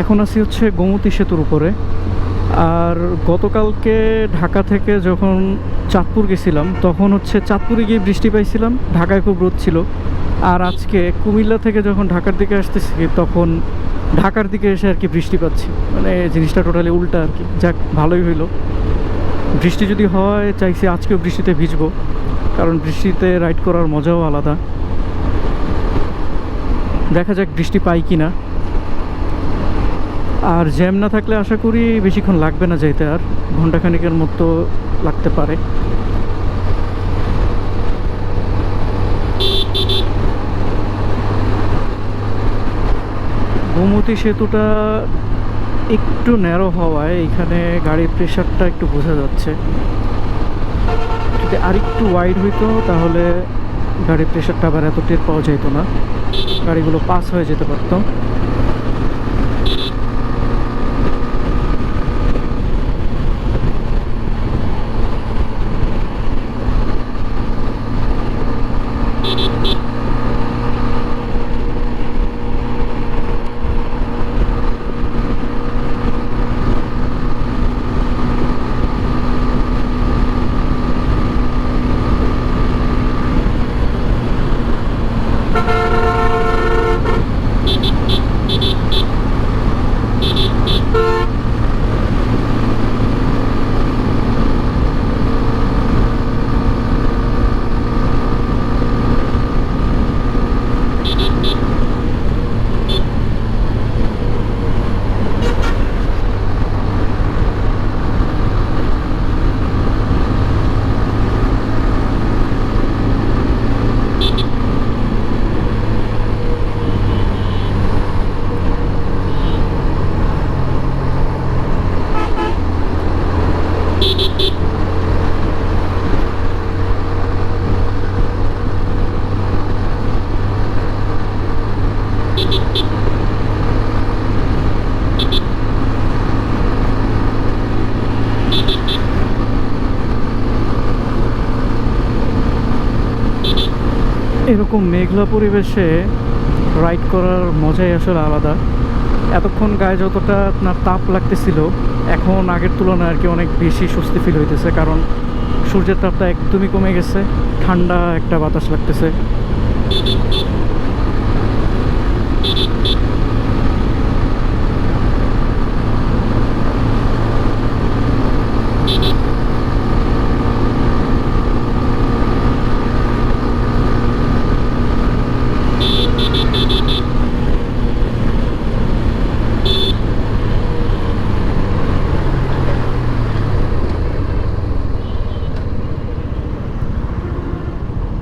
এখন আছি হচ্ছে গোমতী সেতুর উপরে। আর গতকালকে ঢাকা থেকে যখন চাঁদপুর গেছিলাম তখন হচ্ছে চাঁদপুরে গিয়ে বৃষ্টি পাইছিলাম, ঢাকায় খুব রোদ ছিল। আর আজকে কুমিল্লা থেকে যখন ঢাকার দিকে আসতেছি তখন ঢাকার দিকে এসে আর কি বৃষ্টি পাচ্ছি। মানে জিনিসটা টোটালি উল্টা আর কি। যাক, ভালোই হইলো। বৃষ্টি যদি হয় চাইছি আজকেও বৃষ্টিতে ভিজবো, কারণ বৃষ্টিতে রাইড করার মজাও আলাদা। দেখা যাক বৃষ্টি পাই কি না। আর জ্যাম না থাকলে আশা করি বেশিক্ষণ লাগবে না যেতে, আর ঘন্টাখানিকের মতো লাগতে পারে। গোমতী সেতুটা একটু ন্যারো হওয়ায় এখানে গাড়ির প্রেশারটা একটু বোঝা যাচ্ছে। যদি আরেকটু ওয়াইড হইতো তাহলে গাড়ির প্রেশারটা আবার এত টের পাওয়া যেত না, গাড়িগুলো পাস হয়ে যেতে পারতো। এরকম মেঘলা পরিবেশে রাইড করার মজাই আসলে আলাদা। এতক্ষণ গায়ে যতটা আপনার তাপ লাগতেছিল, এখন আগের তুলনায় আর কি অনেক বেশি স্বস্তি ফিল হইতেছে, কারণ সূর্যের তাপটা একদমই কমে গেছে, ঠান্ডা একটা বাতাস লাগতেছে।